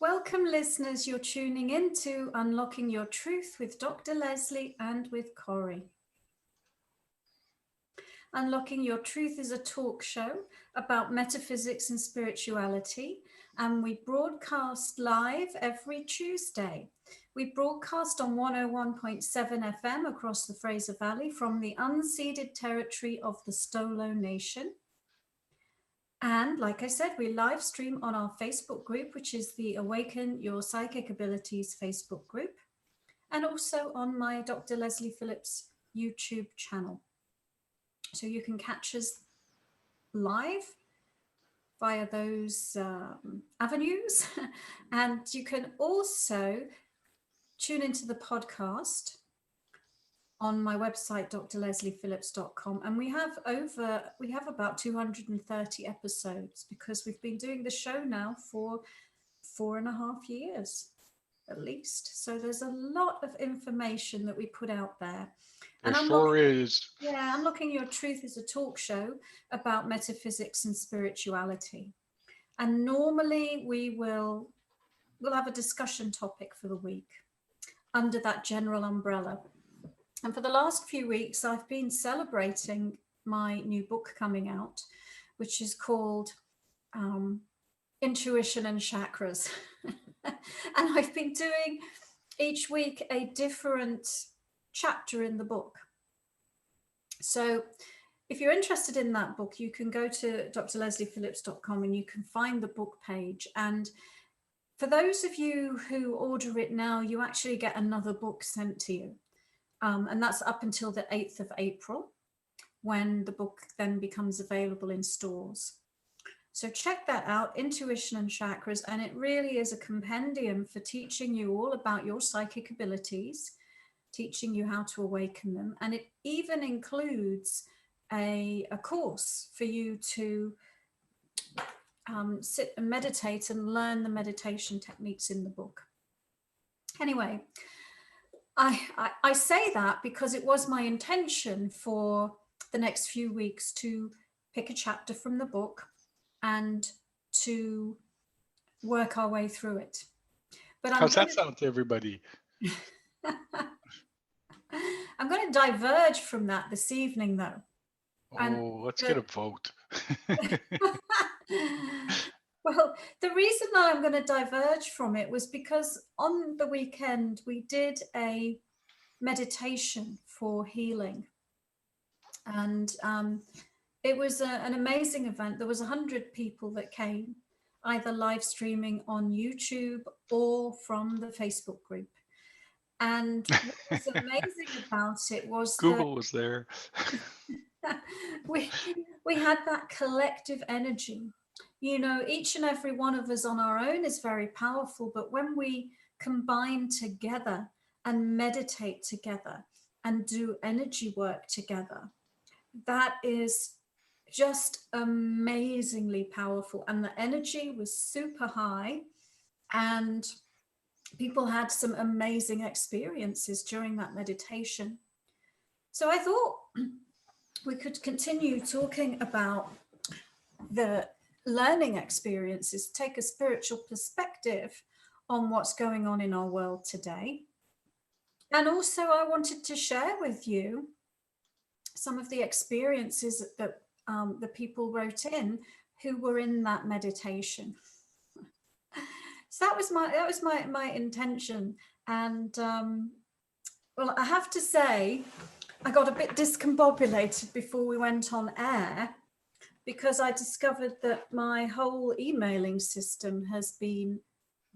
Welcome, listeners. You're tuning in to Unlocking Your Truth with Dr. Leslie and with Corey. Unlocking Your Truth is a talk show about metaphysics and spirituality, and we broadcast live every Tuesday. We broadcast on 101.7 FM across the Fraser Valley from the unceded territory of the Stolo Nation. And like I said, we live stream on our Facebook group, which is the Awaken Your Psychic Abilities Facebook group, and also on my Dr. Leslie Phillips YouTube channel. So you can catch us live via those avenues. And you can also tune into the podcast on my website, drlesliephillips.com. And we have about 230 episodes because we've been doing the show now for 4.5 years at least. So there's a lot of information that we put out there. There sure is. Yeah, Unlocking Your Truth is a talk show about metaphysics and spirituality. And normally we'll have a discussion topic for the week under that general umbrella. And for the last few weeks, I've been celebrating my new book coming out, which is called Intuition and Chakras. And I've been doing each week a different chapter in the book. So if you're interested in that book, you can go to drlesliephillips.com and you can find the book page. And for those of you who order it now, you actually get another book sent to you. And that's up until the 8th of April, when the book then becomes available in stores. So check that out, Intuition and Chakras. And it really is a compendium for teaching you all about your psychic abilities, teaching you how to awaken them. And it even includes a course for you to sit and meditate and learn the meditation techniques in the book. Anyway, I say that because it was my intention for the next few weeks to pick a chapter from the book and to work our way through it. But how's that sound to everybody? I'm going to diverge from that this evening, though. Let's get a vote. Well, the reason that I'm going to diverge from it was because on the weekend we did a meditation for healing. And it was an amazing event. There was 100 people that came, either live streaming on YouTube or from the Facebook group. And what was amazing about it was Google was there. we had that collective energy. You know, each and every one of us on our own is very powerful, but when we combine together and meditate together and do energy work together, that is just amazingly powerful. And the energy was super high, and people had some amazing experiences during that meditation. So I thought we could continue talking about the learning experiences, take a spiritual perspective on what's going on in our world today. And also I wanted to share with you some of the experiences that the people wrote in who were in that meditation. So that was my intention. And well, I have to say, I got a bit discombobulated before we went on air, because I discovered that my whole emailing system has been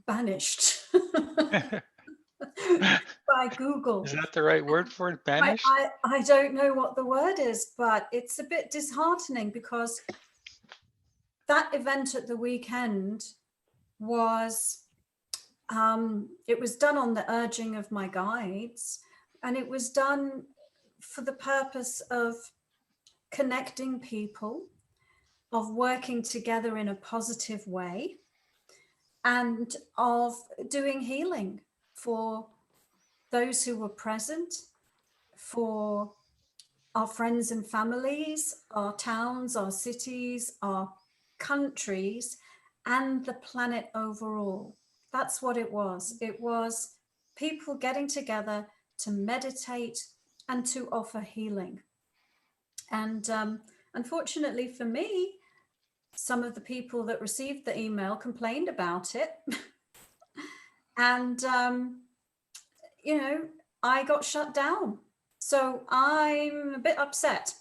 banished by Google. Is that the right word for it? Banished? I don't know what the word is, but it's a bit disheartening because that event at the weekend was, it was done on the urging of my guides, and it was done for the purpose of connecting people, of working together in a positive way, and of doing healing for those who were present, for our friends and families, our towns, our cities, our countries, and the planet overall. That's what it was. It was people getting together to meditate and to offer healing. And unfortunately for me, some of the people that received the email complained about it. And, you know, I got shut down. So I'm a bit upset.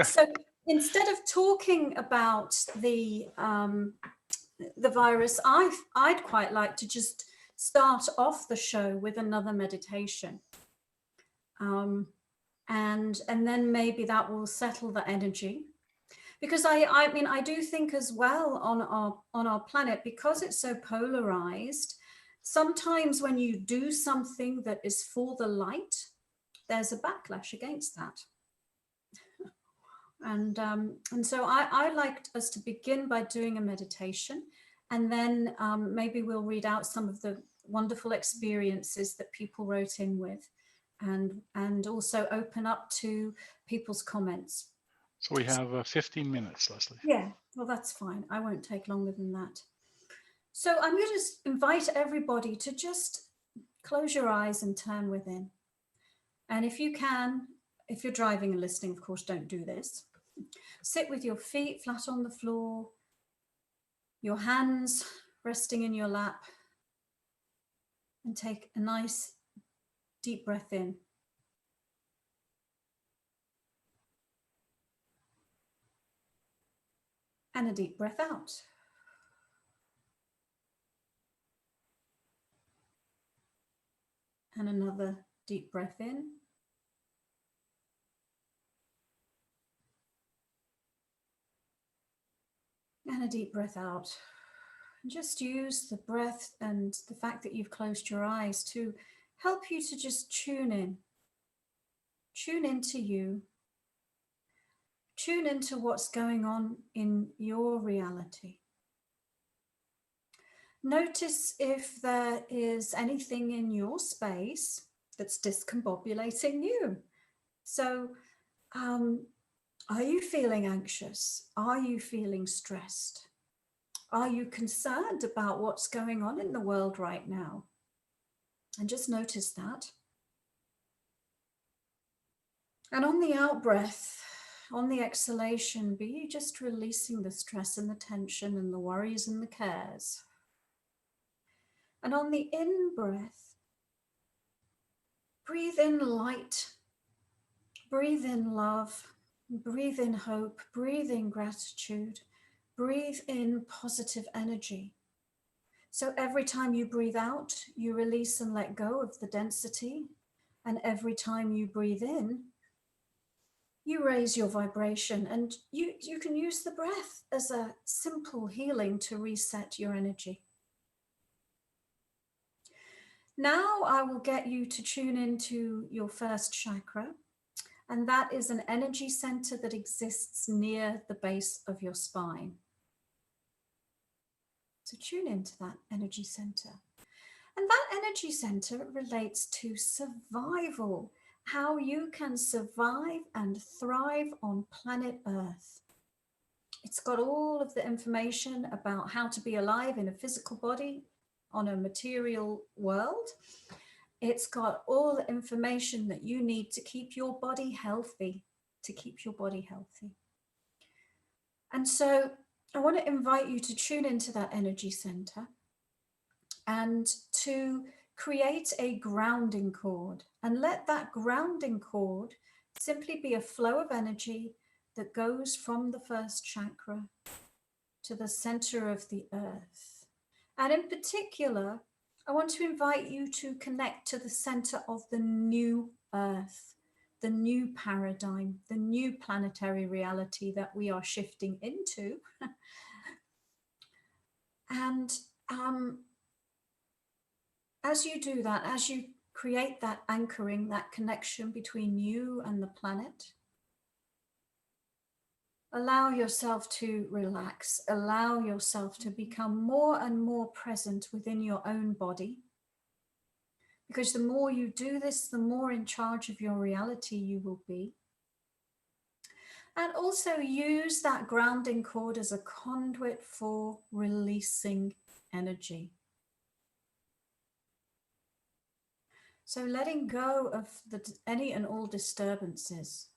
So instead of talking about the virus, I'd quite like to just start off the show with another meditation. And then maybe that will settle the energy. Because I mean, I do think as well on our planet, because it's so polarized, sometimes when you do something that is for the light, there's a backlash against that. And so I liked us to begin by doing a meditation, and then maybe we'll read out some of the wonderful experiences that people wrote in with, and also open up to people's comments. So we have 15 minutes, Leslie. Yeah, well, that's fine. I won't take longer than that. So I'm going to invite everybody to just close your eyes and turn within. And if you can, if you're driving and listening, of course, don't do this. Sit with your feet flat on the floor, your hands resting in your lap, and take a nice deep breath in. And a deep breath out. And another deep breath in. And a deep breath out. And just use the breath and the fact that you've closed your eyes to help you to just tune in. Tune into you. Tune into what's going on in your reality. Notice if there is anything in your space that's discombobulating you. So, are you feeling anxious? Are you feeling stressed? Are you concerned about what's going on in the world right now? And just notice that. And on the out breath, on the exhalation, be you just releasing the stress and the tension and the worries and the cares. And on the in breath, breathe in light, breathe in love, breathe in hope, breathe in gratitude, breathe in positive energy. So every time you breathe out, you release and let go of the density. And every time you breathe in, you raise your vibration, and you can use the breath as a simple healing to reset your energy. Now I will get you to tune into your first chakra, and that is an energy center that exists near the base of your spine. So tune into that energy center. And that energy center relates to survival, how you can survive and thrive on planet Earth. It's got all of the information about how to be alive in a physical body on a material world. It's got all the information that you need to keep your body healthy, And so I want to invite you to tune into that energy center and to create a grounding cord, and let that grounding cord simply be a flow of energy that goes from the first chakra to the center of the earth. And in particular, I want to invite you to connect to the center of the new earth, the new paradigm, the new planetary reality that we are shifting into. And as you do that, as you create that anchoring, that connection between you and the planet, allow yourself to relax, allow yourself to become more and more present within your own body. Because the more you do this, the more in charge of your reality you will be. And also use that grounding cord as a conduit for releasing energy. So letting go of any and all disturbances,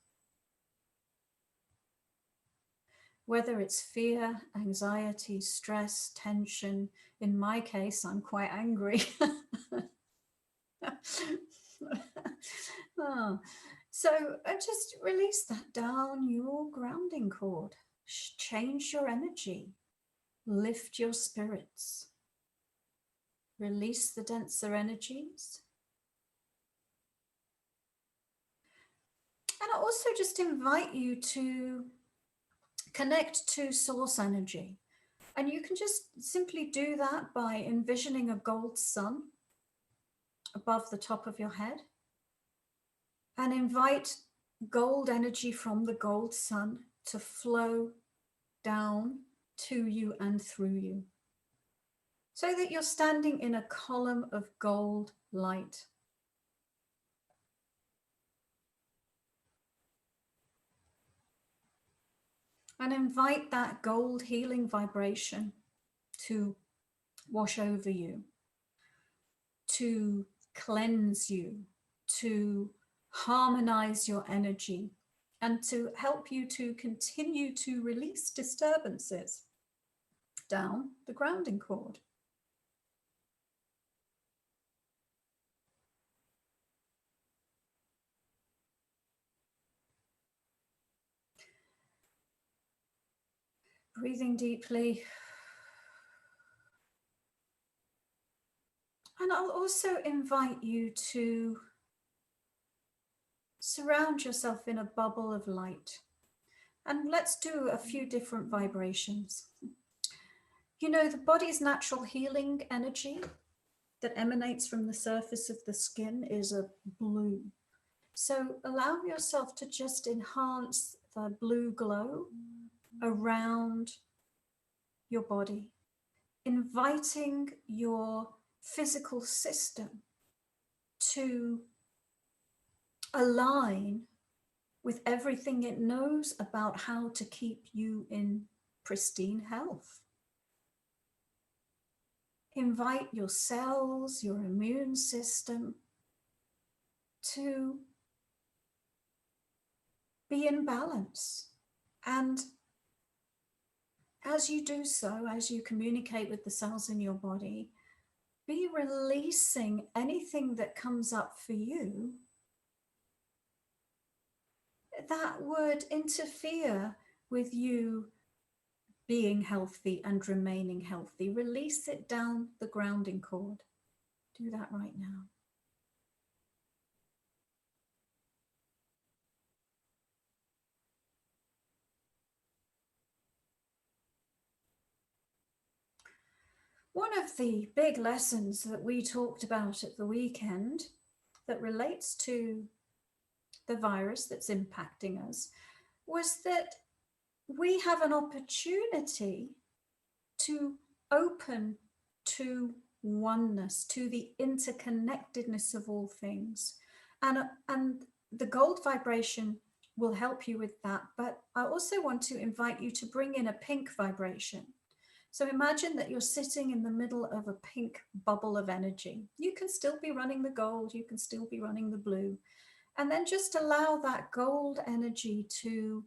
whether it's fear, anxiety, stress, tension. In my case, I'm quite angry. Oh. So just release that down your grounding cord. Change your energy. Lift your spirits. Release the denser energies. And I also just invite you to connect to source energy. And you can just simply do that by envisioning a gold sun above the top of your head and invite gold energy from the gold sun to flow down to you and through you, so that you're standing in a column of gold light. And invite that gold healing vibration to wash over you, to cleanse you, to harmonize your energy, and to help you to continue to release disturbances down the grounding cord. Breathing deeply. And I'll also invite you to surround yourself in a bubble of light. And let's do a few different vibrations. You know, the body's natural healing energy that emanates from the surface of the skin is a blue. So allow yourself to just enhance the blue glow around your body, inviting your physical system to align with everything it knows about how to keep you in pristine health. Invite your cells, your immune system to be in balance. And as you do so, as you communicate with the cells in your body, be releasing anything that comes up for you that would interfere with you being healthy and remaining healthy. Release it down the grounding cord. Do that right now. One of the big lessons that we talked about at the weekend that relates to the virus that's impacting us was that we have an opportunity to open to oneness, to the interconnectedness of all things. And the gold vibration will help you with that. But I also want to invite you to bring in a pink vibration. So imagine that you're sitting in the middle of a pink bubble of energy. You can still be running the gold, you can still be running the blue. And then just allow that gold energy to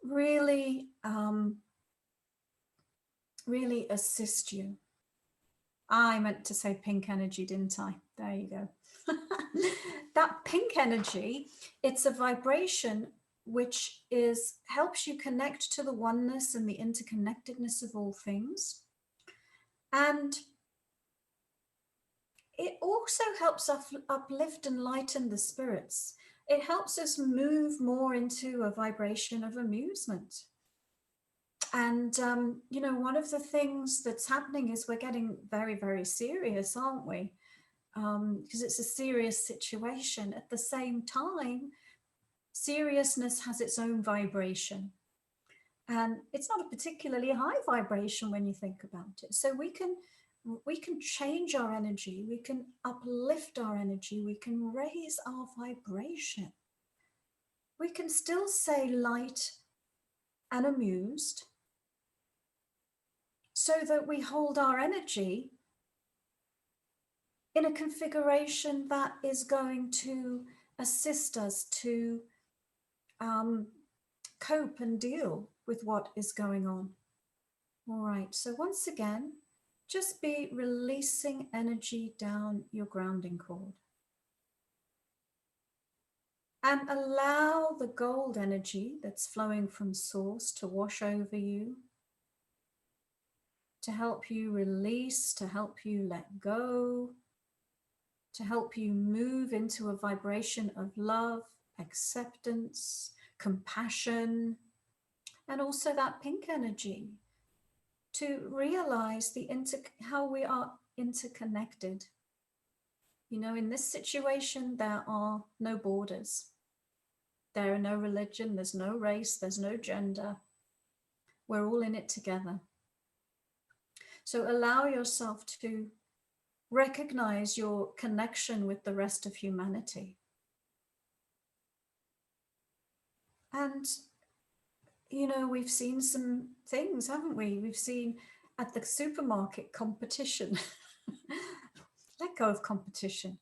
really, really assist you. I meant to say pink energy, didn't I? There you go. That pink energy, it's a vibration which helps you connect to the oneness and the interconnectedness of all things. And it also helps uplift and lighten the spirits. It helps us move more into a vibration of amusement. And, you know, one of the things that's happening is we're getting very, very serious, aren't we? Because it's a serious situation. At the same time, seriousness has its own vibration. And it's not a particularly high vibration when you think about it. So we can change our energy, we can uplift our energy, we can raise our vibration. We can still say light and amused so that we hold our energy in a configuration that is going to assist us to cope and deal with what is going on. All right, so once again, just be releasing energy down your grounding cord. And allow the gold energy that's flowing from source to wash over you, to help you release, to help you let go, to help you move into a vibration of love, acceptance, compassion, and also that pink energy, to realize how we are interconnected. You know, in this situation, there are no borders. There are no religion, there's no race, there's no gender. We're all in it together. So allow yourself to recognize your connection with the rest of humanity. And, you know, we've seen some things, haven't we? We've seen at the supermarket competition. Let go of competition.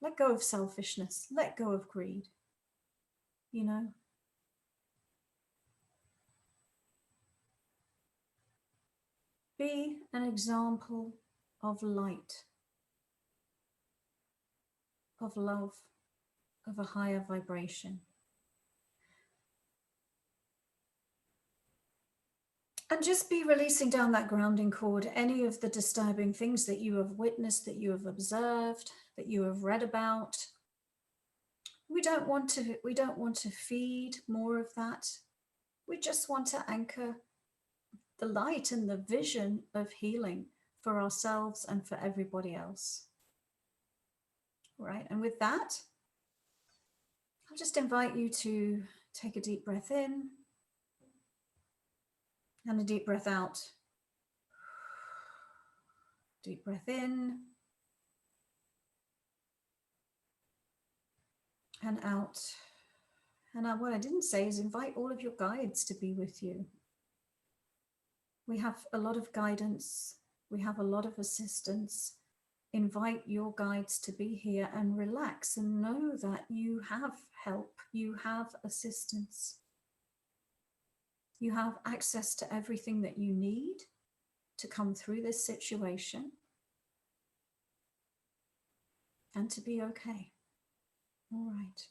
Let go of selfishness. Let go of greed. You know? Be an example of light, of love, of a higher vibration. And just be releasing down that grounding cord any of the disturbing things that you have witnessed, that you have observed, that you have read about. We don't want to feed more of that. We just want to anchor the light and the vision of healing for ourselves and for everybody else. Right, and with that, I'll just invite you to take a deep breath in and a deep breath out. Deep breath in and out. And what I didn't say is invite all of your guides to be with you. We have a lot of guidance. We have a lot of assistance. Invite your guides to be here and relax and know that you have help. You have assistance. You have access to everything that you need to come through this situation and to be okay. All right.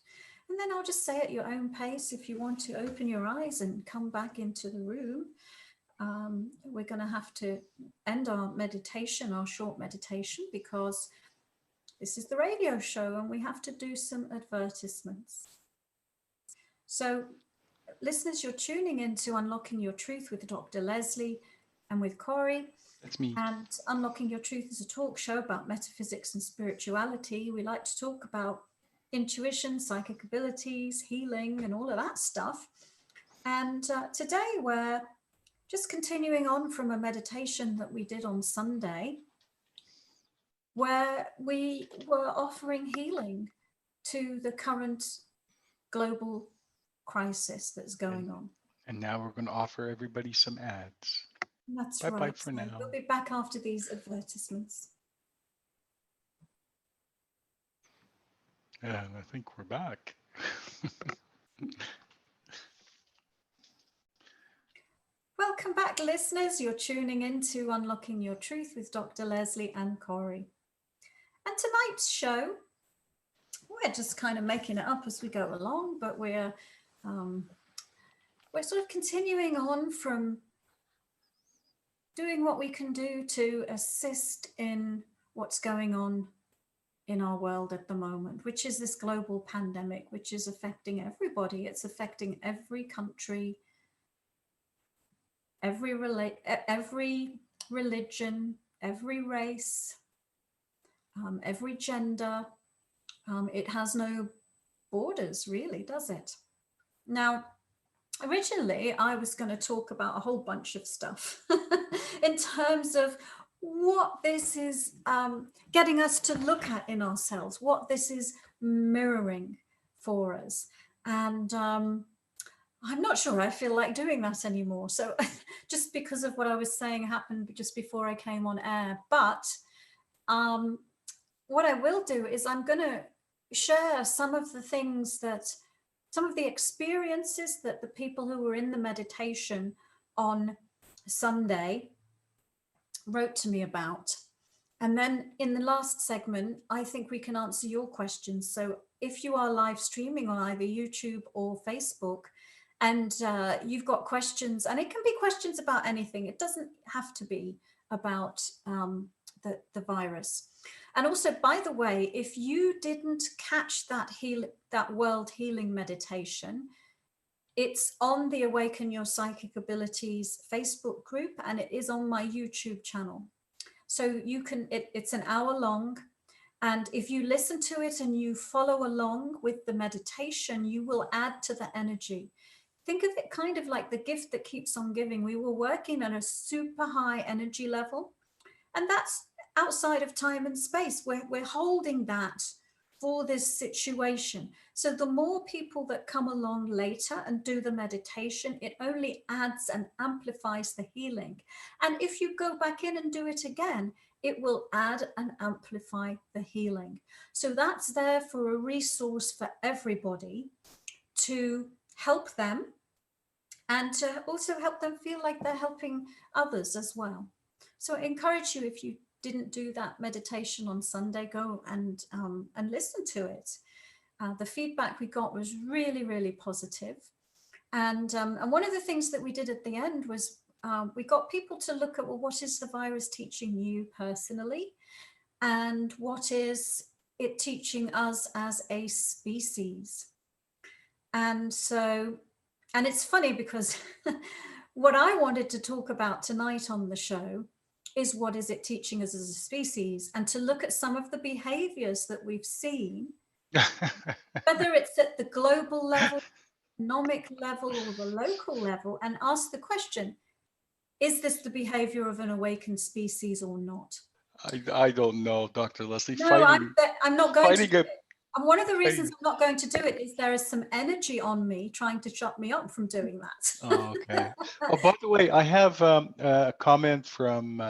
And then I'll just say at your own pace, if you want to open your eyes and come back into the room, we're going to have to end our meditation, our short meditation, because this is the radio show and we have to do some advertisements. So listeners, you're tuning into Unlocking Your Truth with Dr. Leslie and with Corey. That's me. And Unlocking Your Truth is a talk show about metaphysics and spirituality. We like to talk about intuition, psychic abilities, healing, and all of that stuff. And today we're just continuing on from a meditation that we did on Sunday, where we were offering healing to the current global crisis that's going on. And now we're going to offer everybody some ads. That's Bye-bye right. for now. We'll be back after these advertisements. And I think we're back. Welcome back, listeners. You're tuning in to Unlocking Your Truth with Dr. Leslie and Corey. And tonight's show, we're just kind of making it up as we go along, but we're sort of continuing on from doing what we can do to assist in what's going on in our world at the moment, which is this global pandemic, which is affecting everybody. It's affecting every country, every religion, every race, every gender. It has no borders, really, does it? Now, originally, I was going to talk about a whole bunch of stuff in terms of what this is getting us to look at in ourselves, what this is mirroring for us. And I'm not sure I feel like doing that anymore. So just because of what I was saying happened just before I came on air. But what I will do is I'm going to share some of the things that, some of the experiences that the people who were in the meditation on Sunday wrote to me about. And then in the last segment, I think we can answer your questions. So if you are live streaming on either YouTube or Facebook, and you've got questions, and it can be questions about anything, it doesn't have to be about the virus. And also, by the way, if you didn't catch that World Healing Meditation, it's on the Awaken Your Psychic Abilities Facebook group, and it is on my YouTube channel. So you can, it's an hour long. And if you listen to it and you follow along with the meditation, you will add to the energy. Think of it kind of like the gift that keeps on giving. We were working on a super high energy level, and that's outside of time and space. We're holding that for this situation. So the more people that come along later and do the meditation, it only adds and amplifies the healing. And if you go back in and do it again, it will add and amplify the healing. So that's there for a resource for everybody to help them, and to also help them feel like they're helping others as well. So I encourage you, if you didn't do that meditation on Sunday, go and listen to it. The feedback we got was really, really positive. And one of the things that we did at the end was we got people to look at, well, what is the virus teaching you personally? And what is it teaching us as a species? And so, and it's funny because what I wanted to talk about tonight on the show is, what is it teaching us as a species? And to look at some of the behaviors that we've seen, whether it's at the global level, economic level, or the local level, and ask the question, is this the behavior of an awakened species or not? I don't know, Dr. Leslie. No, I'm not going to Fighting do a it. And one of the reasons fighting. I'm not going to do it is there is some energy on me trying to shut me up from doing that. Oh, okay. Oh, by the way, I have a comment from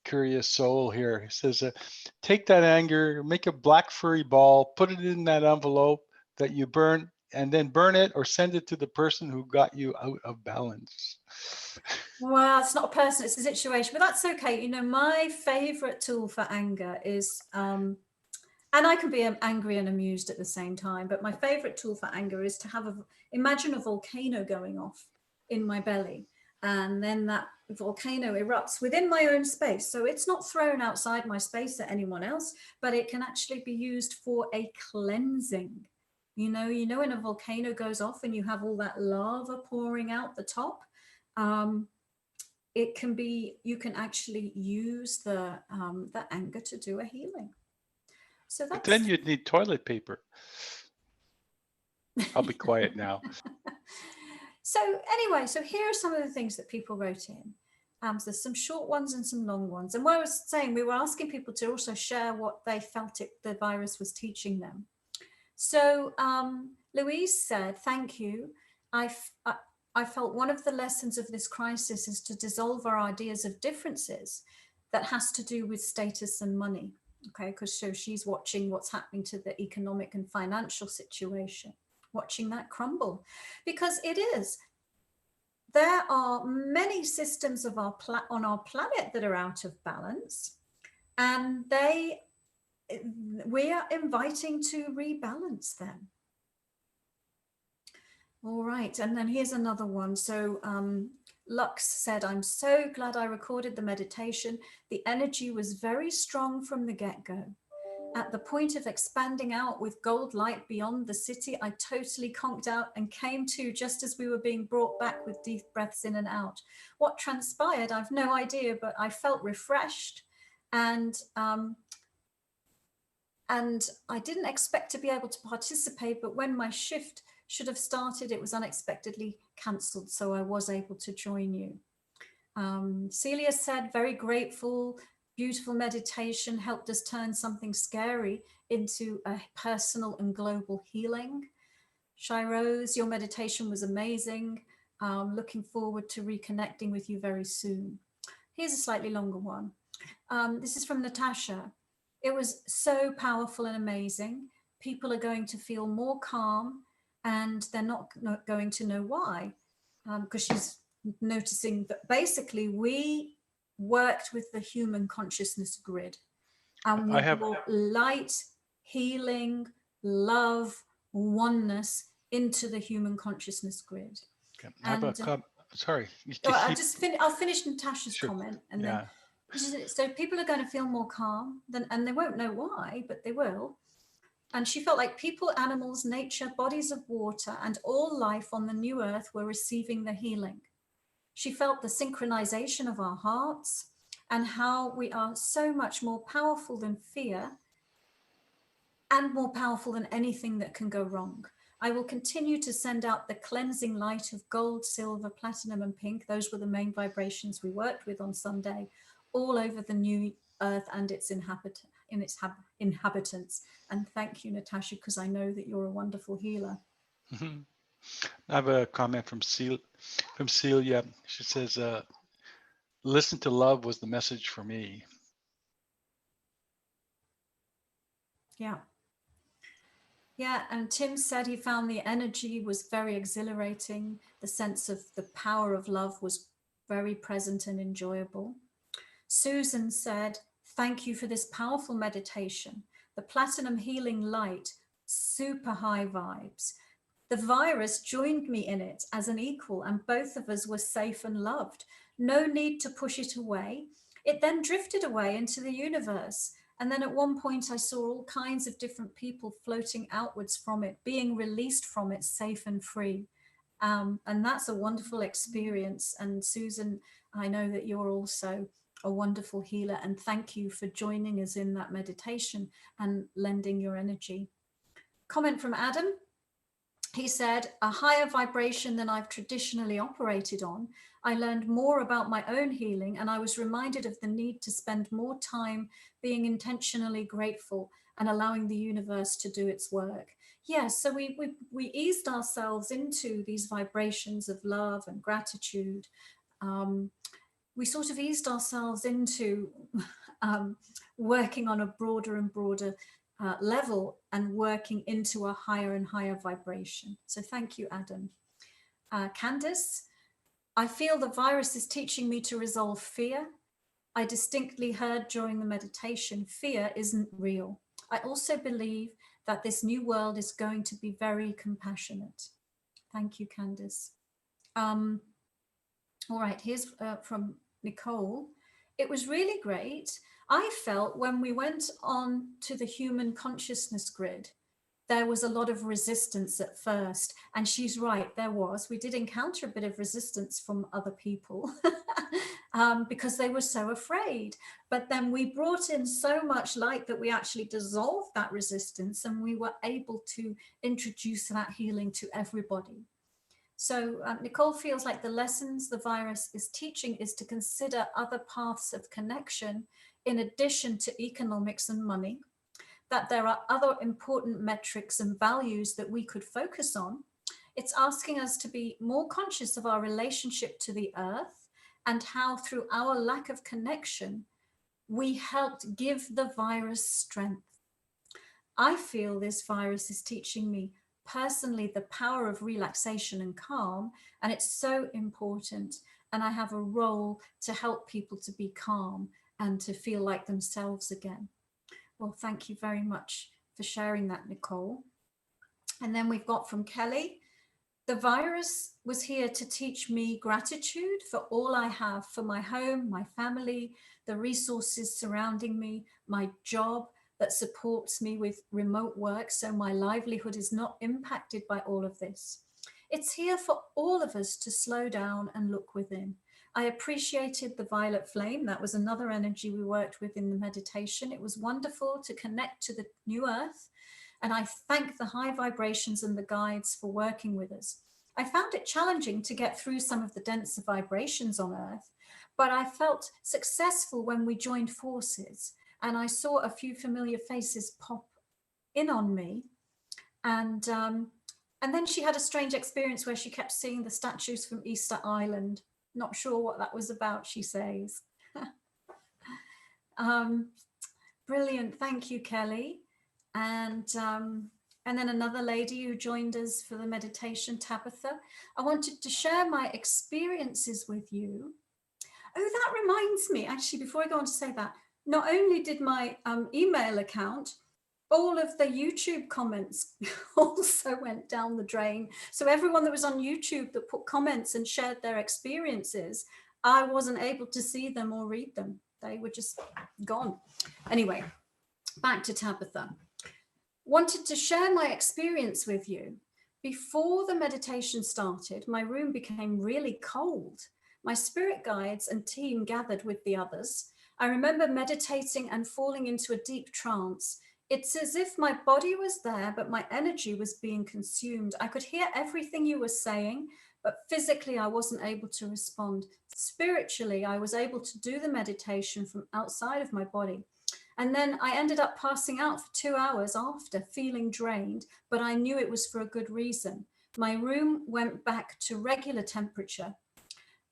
Curious Soul here. He says, take that anger, make a black furry ball, put it in that envelope that you burn, and then burn it or send it to the person who got you out of balance. Well, it's not a person, it's a situation, but that's okay. You know, my favorite tool for anger is, and I can be angry and amused at the same time, but my favorite tool for anger is to imagine a volcano going off in my belly. And then that volcano erupts within my own space. So it's not thrown outside my space at anyone else, but it can actually be used for a cleansing. You know, when a volcano goes off and you have all that lava pouring out the top, it can be, you can actually use the anger to do a healing. So that's. But then you'd need toilet paper. I'll be quiet now. So anyway, so here are some of the things that people wrote in. So there's some short ones and some long ones. And what I was saying, we were asking people to also share what they felt the virus was teaching them. So Louise said, thank you. I felt one of the lessons of this crisis is to dissolve our ideas of differences that has to do with status and money. Okay, because so she's watching what's happening to the economic and financial situation, watching that crumble, because it is. There are many systems of on our planet that are out of balance, and we are inviting to rebalance them. All right, and then here's another one. So Lux said, I'm so glad I recorded the meditation. The energy was very strong from the get-go. At the point of expanding out with gold light beyond the city, I totally conked out and came to just as we were being brought back with deep breaths in and out. What transpired, I've no idea, but I felt refreshed, and I didn't expect to be able to participate, but when my shift should have started, it was unexpectedly cancelled, so I was able to join you. Celia said, very grateful, beautiful meditation helped us turn something scary into a personal and global healing. Shy Rose, your meditation was amazing. Looking forward to reconnecting with you very soon. Here's a slightly longer one. This is from Natasha. It was so powerful and amazing. People are going to feel more calm, and they're not going to know why, because she's noticing that basically we worked with the human consciousness grid, and we I have brought light, healing, love, oneness into the human consciousness grid. okay, I have a And sorry, you I'll keep just finish. I'll finish Natasha's sure. comment, and then Yeah. so people are going to feel more calm, and they won't know why, but they will. And she felt like people, animals, nature, bodies of water, and all life on the new earth were receiving the healing. She felt the synchronization of our hearts and how we are so much more powerful than fear and more powerful than anything that can go wrong. I will continue to send out the cleansing light of gold, silver, platinum, and pink. Those were the main vibrations we worked with on Sunday, all over the new earth and its inhabitants. And thank you, Natasha, because I know that you're a wonderful healer. Mhm. I have a comment from Celia. She says, "Listen to love was the message for me." Yeah. Yeah, and Tim said he found the energy was very exhilarating. The sense of the power of love was very present and enjoyable. Susan said, thank you for this powerful meditation. The platinum healing light, super high vibes. The virus joined me in it as an equal, and both of us were safe and loved. No need to push it away. It then drifted away into the universe. And then at one point, I saw all kinds of different people floating outwards from it, being released from it, safe and free. And that's a wonderful experience. And Susan, I know that you're also a wonderful healer. And thank you for joining us in that meditation and lending your energy. Comment from Adam. He said, a higher vibration than I've traditionally operated on. I learned more about my own healing, and I was reminded of the need to spend more time being intentionally grateful and allowing the universe to do its work. Yes, so we eased ourselves into these vibrations of love and gratitude. We sort of eased ourselves into working on a broader and broader level and working into a higher and higher vibration. So thank you, Adam. Candice, I feel the virus is teaching me to resolve fear. I distinctly heard during the meditation, fear isn't real. I also believe that this new world is going to be very compassionate. Thank you, Candice. All right, here's from Nicole. It was really great. I felt when we went on to the human consciousness grid, there was a lot of resistance at first. And she's right, there was. We did encounter a bit of resistance from other people because they were so afraid. But then we brought in so much light that we actually dissolved that resistance, and we were able to introduce that healing to everybody. So Nicole feels like the lessons the virus is teaching is to consider other paths of connection in addition to economics and money, that there are other important metrics and values that we could focus on. It's asking us to be more conscious of our relationship to the earth and how through our lack of connection, we helped give the virus strength. I feel this virus is teaching me personally the power of relaxation and calm, and it's so important. And I have a role to help people to be calm and to feel like themselves again. Well, thank you very much for sharing that, Nicole. And then we've got from Kelly, the virus was here to teach me gratitude for all I have, for my home, my family, the resources surrounding me, my job that supports me with remote work, so my livelihood is not impacted by all of this. It's here for all of us to slow down and look within. I appreciated the violet flame. That was another energy we worked with in the meditation. It was wonderful to connect to the new earth. And I thank the high vibrations and the guides for working with us. I found it challenging to get through some of the denser vibrations on earth, but I felt successful when we joined forces and I saw a few familiar faces pop in on me. And then she had a strange experience where she kept seeing the statues from Easter Island. Not sure what that was about, she says. Brilliant. Thank you, Kelly. And then another lady who joined us for the meditation, Tabitha. I wanted to share my experiences with you. Oh, that reminds me, actually, before I go on to say that, not only did my email account, all of the YouTube comments also went down the drain. So everyone that was on YouTube that put comments and shared their experiences, I wasn't able to see them or read them. They were just gone. Anyway, back to Tabitha. Wanted to share my experience with you. Before the meditation started, my room became really cold. My spirit guides and team gathered with the others. I remember meditating and falling into a deep trance. It's as if my body was there, but my energy was being consumed. I could hear everything you were saying, but physically I wasn't able to respond. Spiritually, I was able to do the meditation from outside of my body. And then I ended up passing out for 2 hours after, feeling drained, but I knew it was for a good reason. My room went back to regular temperature.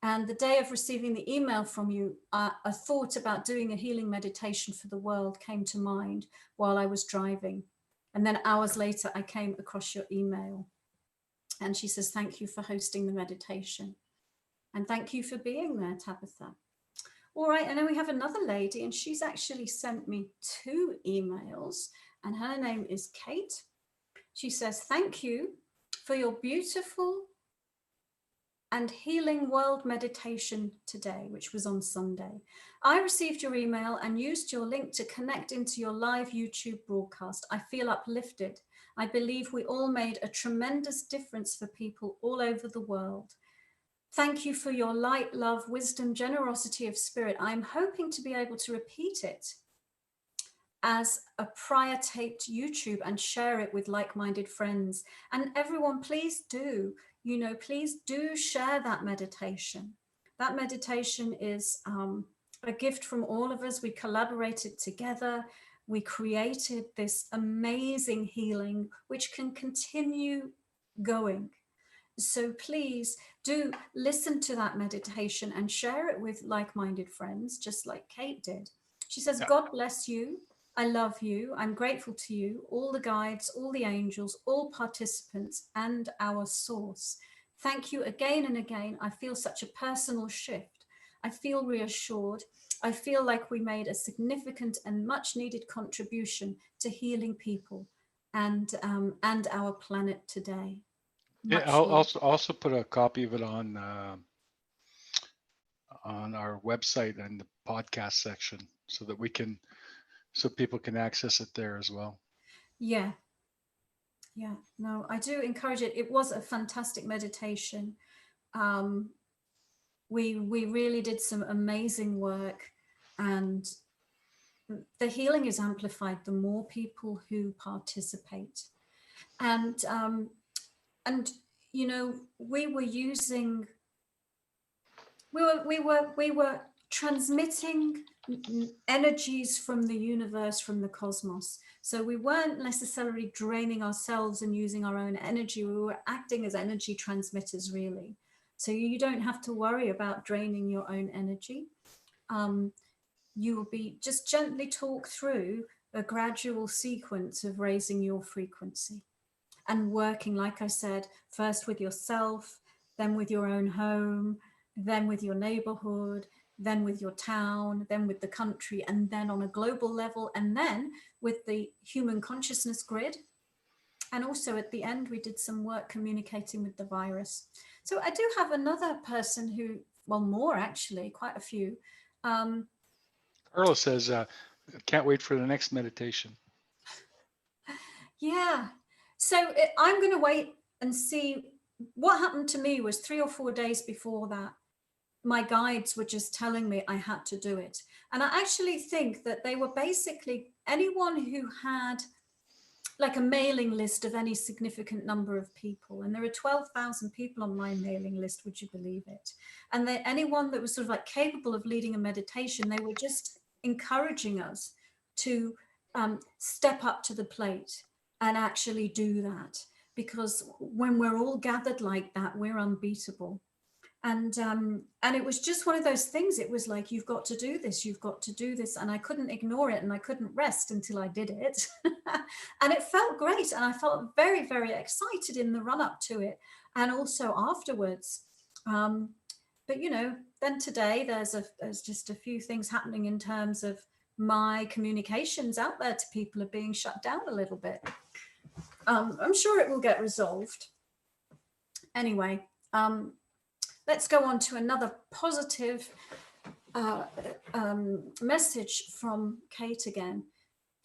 And the day of receiving the email from you, a thought about doing a healing meditation for the world came to mind while I was driving. And then hours later, I came across your email. And she says, thank you for hosting the meditation. And thank you for being there, Tabitha. All right, and then we have another lady, and she's actually sent me 2 emails, and her name is Kate. She says, thank you for your beautiful and healing world meditation today, which was on Sunday. I received your email and used your link to connect into your live YouTube broadcast. I feel uplifted. I believe we all made a tremendous difference for people all over the world. Thank you for your light, love, wisdom, generosity of spirit. I'm hoping to be able to repeat it as a prior taped YouTube and share it with like-minded friends. And everyone, please do, please do share that meditation. That meditation is a gift from all of us. We collaborated together. We created this amazing healing, which can continue going. So please do listen to that meditation and share it with like-minded friends, just like Kate did. She says, God bless you. I love you. I'm grateful to you, all the guides, all the angels, all participants, and our source. Thank you again and again. I feel such a personal shift. I feel reassured. I feel like we made a significant and much needed contribution to healing people and our planet today. Yeah, I'll also put a copy of it on our website and the podcast section so that people can access it there as well. Yeah. No, I do encourage it. It was a fantastic meditation. We really did some amazing work, and the healing is amplified the more people who participate. And we were transmitting energies from the universe, from the cosmos. So we weren't necessarily draining ourselves and using our own energy. We were acting as energy transmitters, really. So you don't have to worry about draining your own energy. You will be just gently talk through a gradual sequence of raising your frequency and working, like I said, first with yourself, then with your own home, then with your neighborhood, then with your town, then with the country, and then on a global level, and then with the human consciousness grid. And also at the end, we did some work communicating with the virus. So I do have another person who, well, more actually, quite a few. Carla says, can't wait for the next meditation. Yeah. So I'm going to wait and see. What happened to me was 3 or 4 days before that, my guides were just telling me I had to do it. And I actually think that they were basically anyone who had like a mailing list of any significant number of people. And there are 12,000 people on my mailing list, would you believe it? And anyone that was sort of like capable of leading a meditation, they were just encouraging us to step up to the plate and actually do that. Because when we're all gathered like that, we're unbeatable. And it was just one of those things. It was like, you've got to do this, you've got to do this. And I couldn't ignore it, and I couldn't rest until I did it. And it felt great. And I felt very, very excited in the run up to it, and also afterwards. But then today there's just a few things happening in terms of my communications out there to people are being shut down a little bit. I'm sure it will get resolved. Anyway, let's go on to another positive message from Kate again.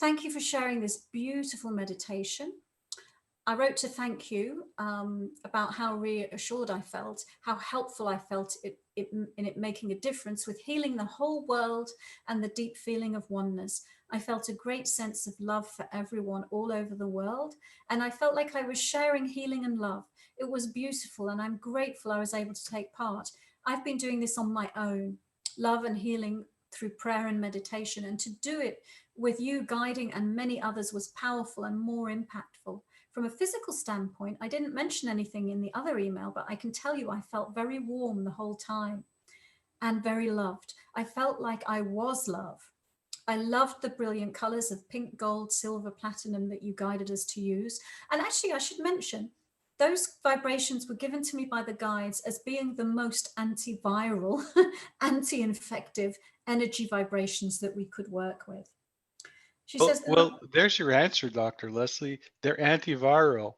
Thank you for sharing this beautiful meditation. I wrote to thank you about how reassured I felt, how helpful I felt in it making a difference with healing the whole world and the deep feeling of oneness. I felt a great sense of love for everyone all over the world, and I felt like I was sharing healing and love. It was beautiful, and I'm grateful I was able to take part. I've been doing this on my own, love and healing through prayer and meditation, and to do it with you guiding and many others was powerful and more impactful. From a physical standpoint, I didn't mention anything in the other email, but I can tell you I felt very warm the whole time and very loved. I felt like I was love. I loved the brilliant colors of pink, gold, silver, platinum that you guided us to use. And actually, I should mention, those vibrations were given to me by the guides as being the most antiviral, anti-infective energy vibrations that we could work with. She says, well, there's your answer, Dr. Leslie. They're antiviral.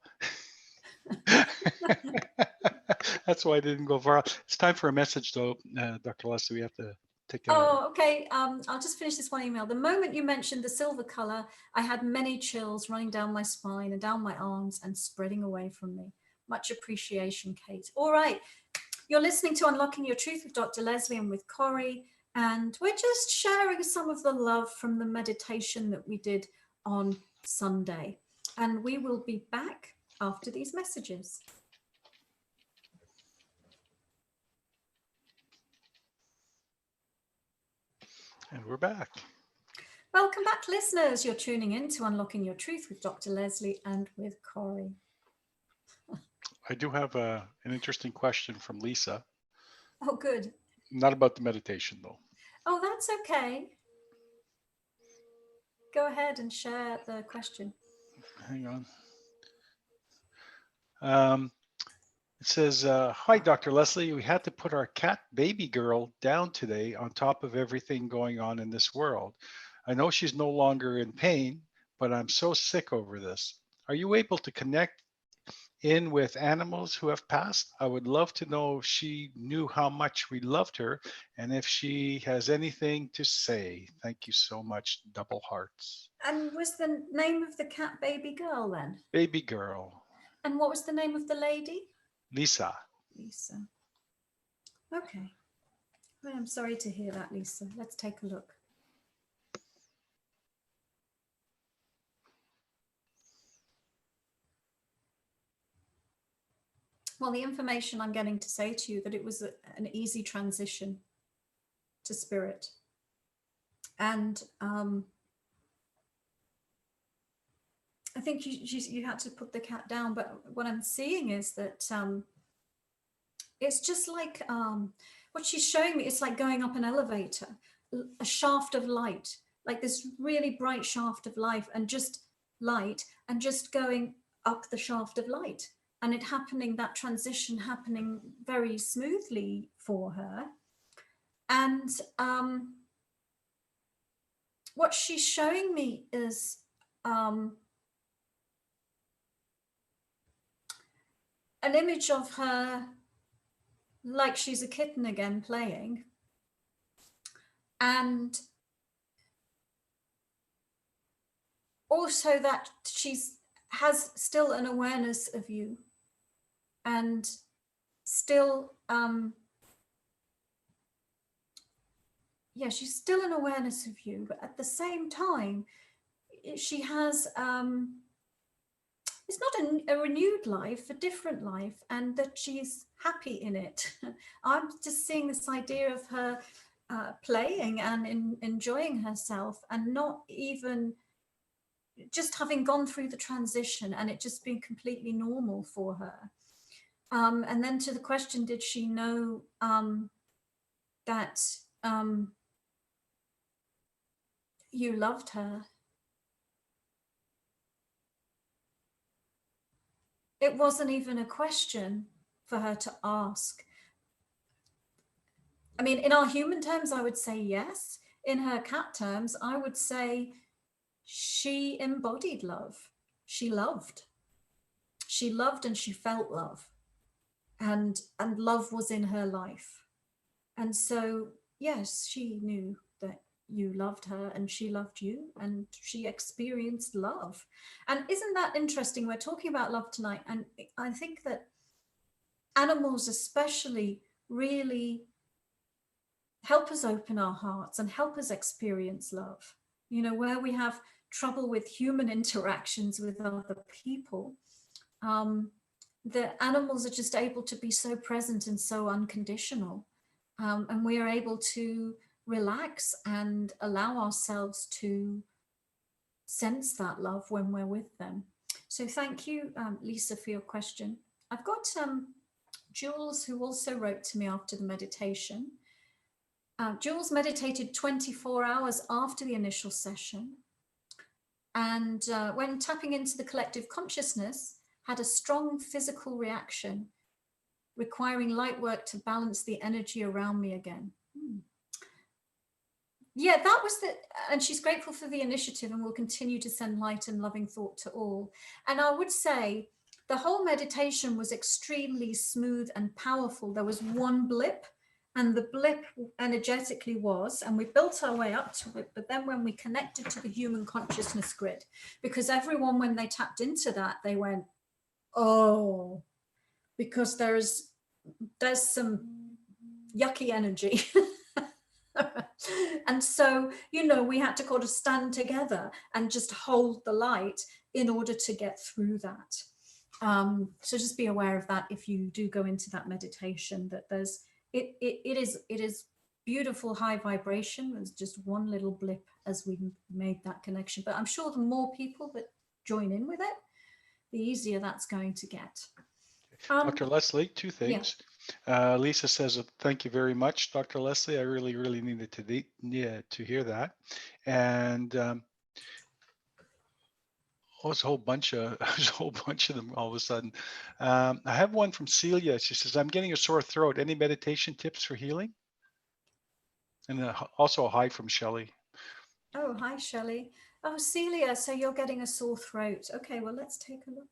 That's why I didn't go viral. It's time for a message, though, Dr. Leslie. We have to take a... Oh, okay. I'll just finish this one email. The moment you mentioned the silver color, I had many chills running down my spine and down my arms and spreading away from me. Much appreciation, Kate. All right. You're listening to Unlocking Your Truth with Dr. Leslie and with Corey. And we're just sharing some of the love from the meditation that we did on Sunday. And we will be back after these messages. And we're back. Welcome back, listeners. You're tuning in to Unlocking Your Truth with Dr. Leslie and with Corey. I do have an interesting question from Lisa. Oh, good. Not about the meditation, though. Oh, that's okay. Go ahead and share the question. Hang on. It says, hi, Dr. Leslie. We had to put our cat baby girl down today on top of everything going on in this world. I know she's no longer in pain, but I'm so sick over this. Are you able to connect in with animals who have passed? I would love to know if she knew how much we loved her and if she has anything to say. Thank you so much, double hearts. And was the name of the cat baby girl then? Baby girl. And what was the name of the lady? Lisa. Lisa. Okay. Well, I'm sorry to hear that, Lisa. Let's take a look. Well, the information I'm getting to say to you that it was an easy transition to spirit. And I think you had to put the cat down, but what I'm seeing is that it's just like what she's showing me. It's like going up an elevator, a shaft of light, like this really bright shaft of light, and just going up the shaft of light. And it happening, that transition happening very smoothly for her. And what she's showing me is an image of her like she's a kitten again playing. And also that has still an awareness of you. And still, she's still an awareness of you, but at the same time, she has, it's not a renewed life, a different life, and that she's happy in it. I'm just seeing this idea of her playing and enjoying herself, and not even just having gone through the transition and it just being completely normal for her. And then to the question, did she know that you loved her? It wasn't even a question for her to ask. I mean, in our human terms, I would say yes. In her cat terms, I would say she embodied love. She loved. She loved and she felt love. And love was in her life. And so, yes, she knew that you loved her and she loved you and she experienced love. And isn't that interesting? We're talking about love tonight. And I think that animals, especially, really help us open our hearts and help us experience love. You know, where we have trouble with human interactions with other people, the animals are just able to be so present and so unconditional. And we are able to relax and allow ourselves to sense that love when we're with them. So thank you, Lisa, for your question. I've got Jules, who also wrote to me after the meditation. Jules meditated 24 hours after the initial session, and when tapping into the collective consciousness, had a strong physical reaction, requiring light work to balance the energy around me again. Yeah, that was the, and she's grateful for the initiative and will continue to send light and loving thought to all. And I would say the whole meditation was extremely smooth and powerful. There was one blip, and the blip energetically was, and we built our way up to it, but then when we connected to the human consciousness grid, because everyone, when they tapped into that, they went, oh, because there's some yucky energy. And so, you know, we had to kind of stand together and just hold the light in order to get through that. So just be aware of that if you do go into that meditation, that there's it is beautiful high vibration. There's just one little blip as we made that connection, but I'm sure the more people that join in with it, the easier that's going to get. Dr. Leslie, two things. Yeah. Lisa says, thank you very much, Dr. Leslie. I really, really needed to hear that. And there's a whole bunch of them all of a sudden. I have one from Celia. She says, I'm getting a sore throat. Any meditation tips for healing? And also a hi from Shelley. Oh, hi, Shelley. Oh, Celia, so you're getting a sore throat. Okay, well, let's take a look.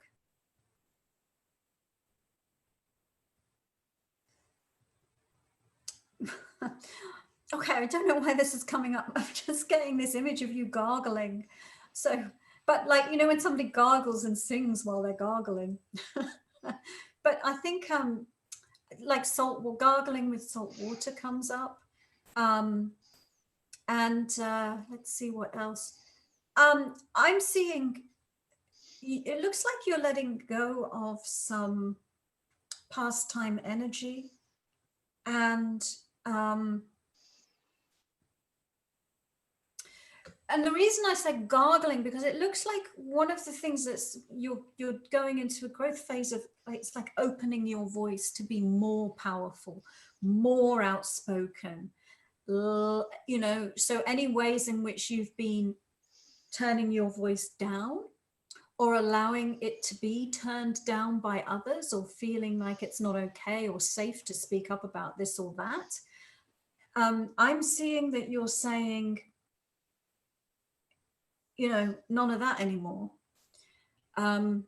Okay, I don't know why this is coming up. I'm just getting this image of you gargling. So, but like, you know, when somebody gargles and sings while they're gargling. But I think like gargling with salt water comes up. And let's see what else. I'm seeing, it looks like you're letting go of some pastime energy. And the reason I said gargling, because it looks like one of the things that's you're going into a growth phase of, it's like opening your voice to be more powerful, more outspoken, you know. So any ways in which you've been turning your voice down or allowing it to be turned down by others, or feeling like it's not okay or safe to speak up about this or that, I'm seeing that you're saying, you know, none of that anymore. That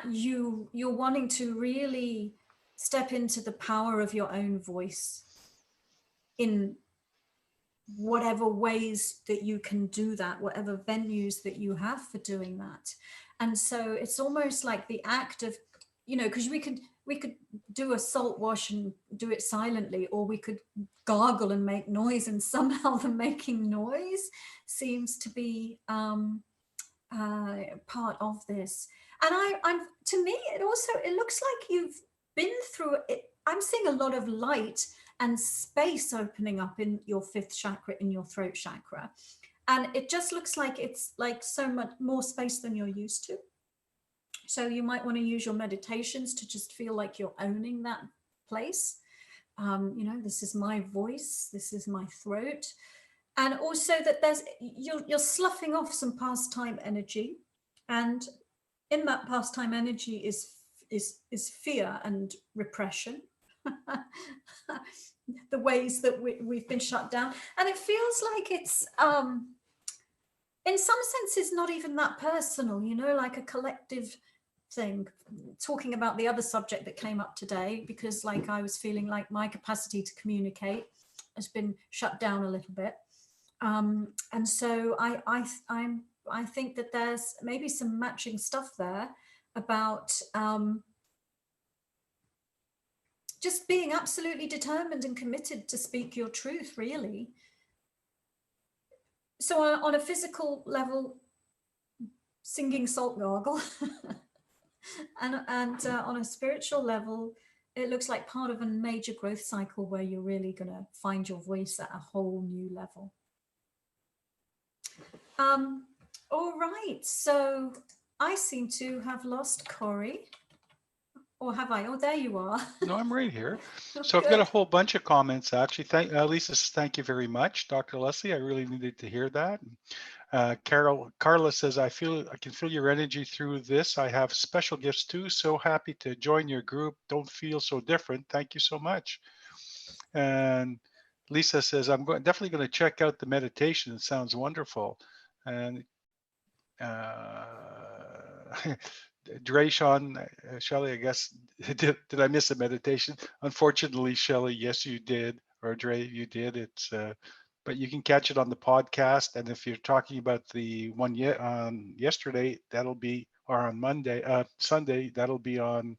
you're wanting to really step into the power of your own voice in whatever ways that you can do that, whatever venues that you have for doing that. And so it's almost like the act of, you know, because we could do a salt wash and do it silently, or we could gargle and make noise, and somehow the making noise seems to be part of this. And I'm to me, it looks like you've been through it. I'm seeing a lot of light and space opening up in your fifth chakra, in your throat chakra, and it just looks like it's like so much more space than you're used to. So you might want to use your meditations to just feel like you're owning that place. This is my voice, this is my throat. And also that you're sloughing off some pastime energy. And in that pastime energy is fear and repression. The ways that we've been shut down. And it feels like it's in some senses not even that personal, like a collective thing. Talking about the other subject that came up today, because like I was feeling like my capacity to communicate has been shut down a little bit. And so I think that there's maybe some matching stuff there about just being absolutely determined and committed to speak your truth, really. So on a physical level, singing salt gargle, and on a spiritual level, it looks like part of a major growth cycle where you're really going to find your voice at a whole new level. All right, so I seem to have lost Corey. Or have I? Oh, there you are. No, I'm right here. Oh, So I've got a good. whole bunch of comments actually. Lisa says, thank you very much, Dr. Leslie. I really needed to hear that. Carla says, I can feel your energy through this. I have special gifts too. So happy to join your group. Don't feel so different. Thank you so much. And Lisa says, definitely going to check out the meditation. It sounds wonderful. And Dre, Sean, Shelley, I guess, did I miss a meditation? Unfortunately, Shelley, yes, you did. Or Dre, you did. But you can catch it on the podcast. And if you're talking about the one on yesterday, that'll be, or on Sunday, that'll be on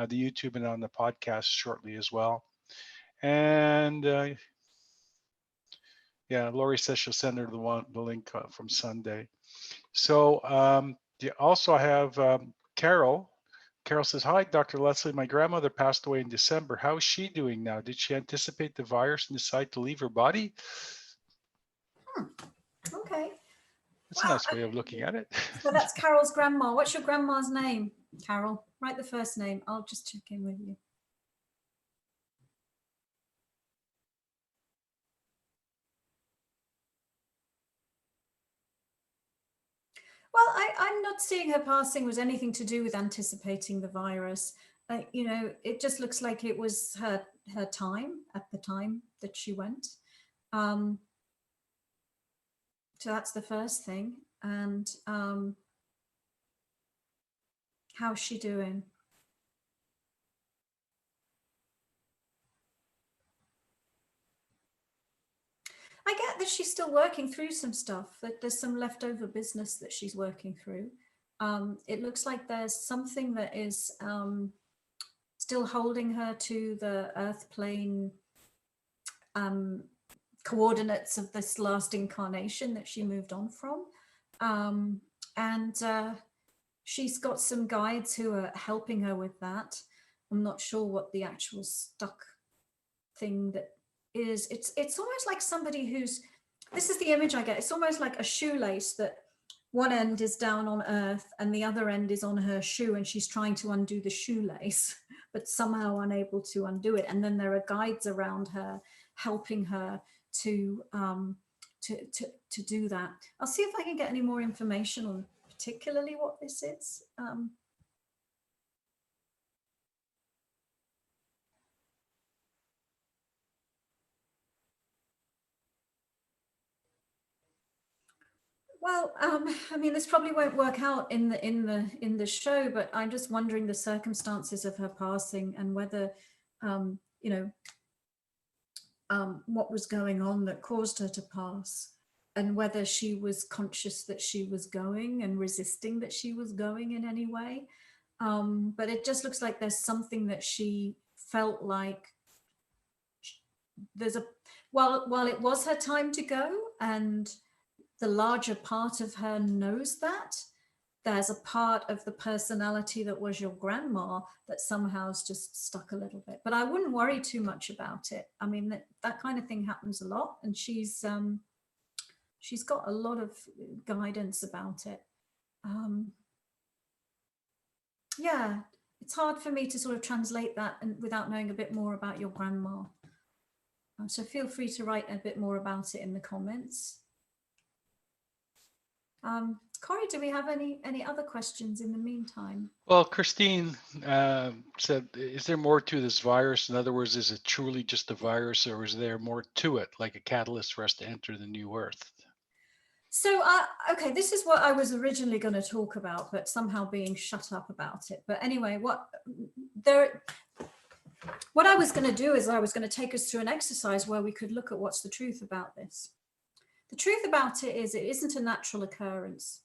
the YouTube and on the podcast shortly as well. And yeah, Lori says she'll send her the link from Sunday. So also I have Carol. Carol says, hi, Dr. Leslie. My grandmother passed away in December. How is she doing now? Did she anticipate the virus and decide to leave her body? Okay. That's a nice way of looking at it. So that's Carol's grandma. What's your grandma's name, Carol? Write the first name. I'll just check in with you. Well, I'm not seeing her passing was anything to do with anticipating the virus. It just looks like it was her time at the time that she went. So that's the first thing. And how's she doing? I get that she's still working through some stuff, that there's some leftover business that she's working through. It looks like there's something that is still holding her to the earth plane coordinates of this last incarnation that she moved on from. And she's got some guides who are helping her with that. I'm not sure what the actual stuck thing that is. It's almost like somebody who's, this is the image I get. It's almost like a shoelace that one end is down on earth and the other end is on her shoe, and she's trying to undo the shoelace, but somehow unable to undo it. And then there are guides around her helping her to do that. I'll see if I can get any more information on particularly what this is. Well, I mean, this probably won't work out in the show, but I'm just wondering the circumstances of her passing and whether, what was going on that caused her to pass, and whether she was conscious that she was going and resisting that she was going in any way. But it just looks like there's something that she felt like while it was her time to go, and the larger part of her knows that, there's a part of the personality that was your grandma that somehow's just stuck a little bit. But I wouldn't worry too much about it. I mean, that kind of thing happens a lot, and she's got a lot of guidance about it. Yeah, it's hard for me to sort of translate that and without knowing a bit more about your grandma. So feel free to write a bit more about it in the comments. Corey, do we have any other questions in the meantime? Well, Christine said, is there more to this virus? In other words, is it truly just a virus, or is there more to it, like a catalyst for us to enter the new Earth? So, okay, this is what I was originally going to talk about, but somehow being shut up about it. But anyway, what I was going to do is I was going to take us through an exercise where we could look at what's the truth about this. The truth about it isn't a natural occurrence.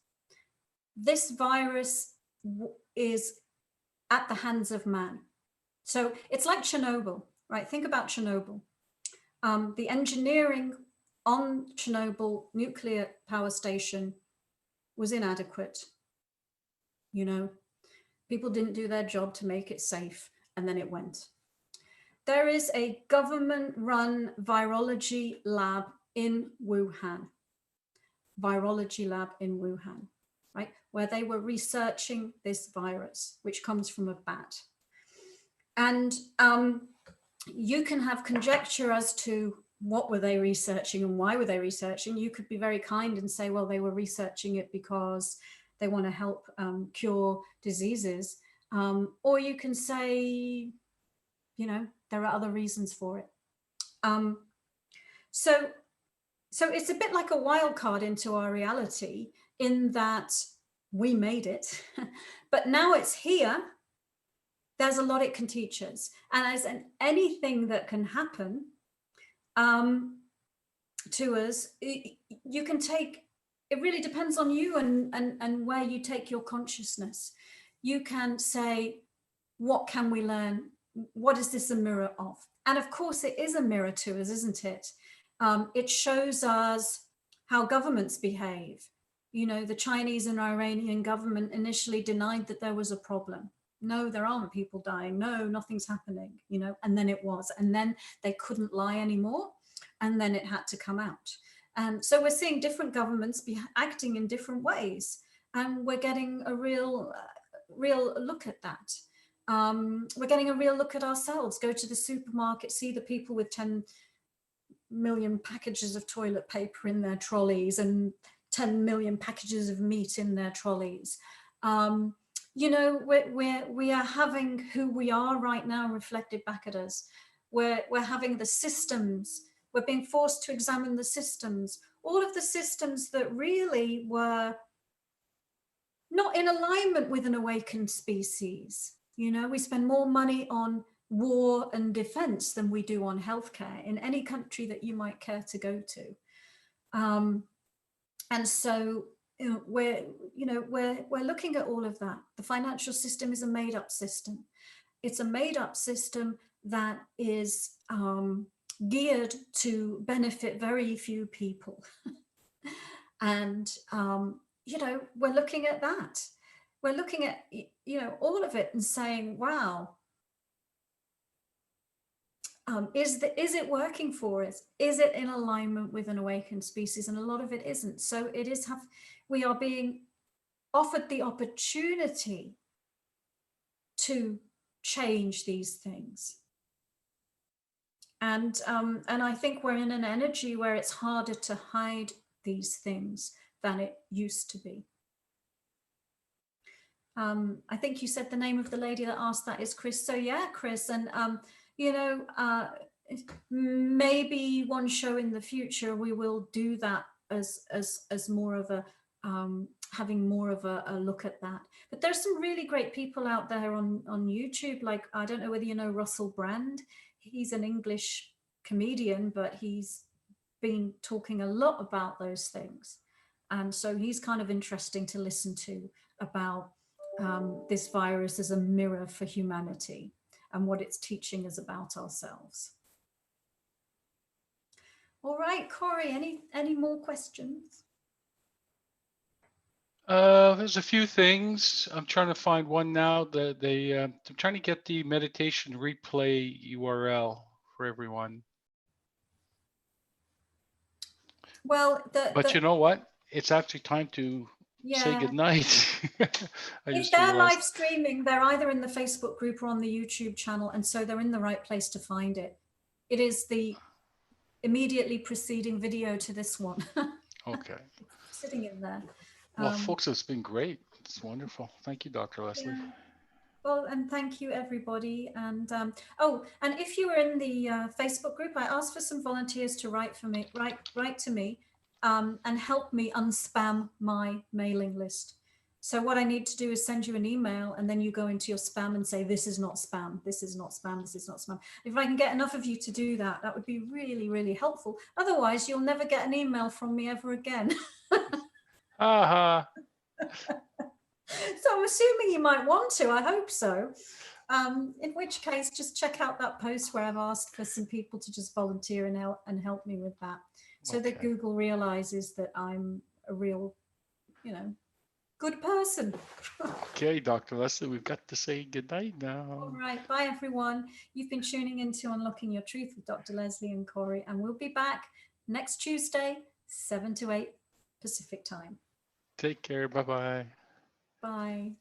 This virus is at the hands of man. So it's like Chernobyl, right? Think about Chernobyl. The engineering on Chernobyl nuclear power station was inadequate. You know, people didn't do their job to make it safe, and then it went. There is a government-run virology lab in Wuhan. Virology lab in Wuhan, right? Where they were researching this virus, which comes from a bat. And you can have conjecture as to what were they researching and why were they researching. You could be very kind and say, well, they were researching it because they want to help cure diseases. Or you can say, you know, there are other reasons for it. So it's a bit like a wild card into our reality in that we made it, but now it's here. There's a lot it can teach us. And as anything that can happen to us, you can take, it really depends on you and where you take your consciousness. You can say, what can we learn? What is this a mirror of? And of course it is a mirror to us, isn't it? It shows us how governments behave. You know, the Chinese and Iranian government initially denied that there was a problem. No, there aren't people dying. No, nothing's happening, you know, and then it was. And then they couldn't lie anymore. And then it had to come out. And so we're seeing different governments acting in different ways. And we're getting a real look at that. We're getting a real look at ourselves. Go to the supermarket, see the people with 10 million packages of toilet paper in their trolleys and 10 million packages of meat in their trolleys. You know, we are having who we are right now reflected back at us. We're having the systems. We're being forced to examine the systems, all of the systems that really were not in alignment with an awakened species. You know, we spend more money on war and defense than we do on healthcare in any country that you might care to go to. And so we're looking at all of that. The financial system is a made-up system. It's a made-up system that is geared to benefit very few people. And you know, we're looking at that. We're looking at, you know, all of it and saying, wow, is it working for us? Is it in alignment with an awakened species? And a lot of it isn't. So we are being offered the opportunity to change these things. And I think we're in an energy where it's harder to hide these things than it used to be. I think you said the name of the lady that asked that is Chris. So yeah, Chris, and you know, maybe one show in the future we will do that as more of a having more of a look at that. But there's some really great people out there on YouTube. Like, I don't know whether you know Russell Brand. He's an English comedian, but he's been talking a lot about those things. And so he's kind of interesting to listen to about this virus as a mirror for humanity and what it's teaching us about ourselves. All right, Corey, any more questions? There's a few things. I'm trying to find one now that I'm trying to get the meditation replay URL for everyone. Well, but you know what? It's actually time to say Yeah. goodnight. I If just they're realized. live streaming, they're either in the Facebook group or on the YouTube channel, and so they're in the right place to find it. It is the immediately preceding video to this one. Okay. It's sitting in there. Well, Um, folks, it's been great. It's wonderful. Thank you, Dr. Leslie. yeah. Well, and thank you, everybody. And oh, and if you were in the Facebook group, I asked for some volunteers to write for me, write to me, and help me unspam my mailing list. So what I need to do is send you an email, and then you go into your spam and say, "This is not spam. This is not spam. This is not spam." If I can get enough of you to do that, that would be really, really helpful. Otherwise, you'll never get an email from me ever again. Aha. So I'm assuming you might want to. I hope so. In which case, just check out that post where I've asked for some people to just volunteer and help me with that, so that Okay. Google realizes that I'm a real, good person. Okay, Dr. Leslie, we've got to say goodnight now. All right, bye everyone. You've been tuning into Unlocking Your Truth with Dr. Leslie and Corey, and we'll be back next Tuesday, 7 to 8 Pacific time. Take care. Bye-bye. Bye.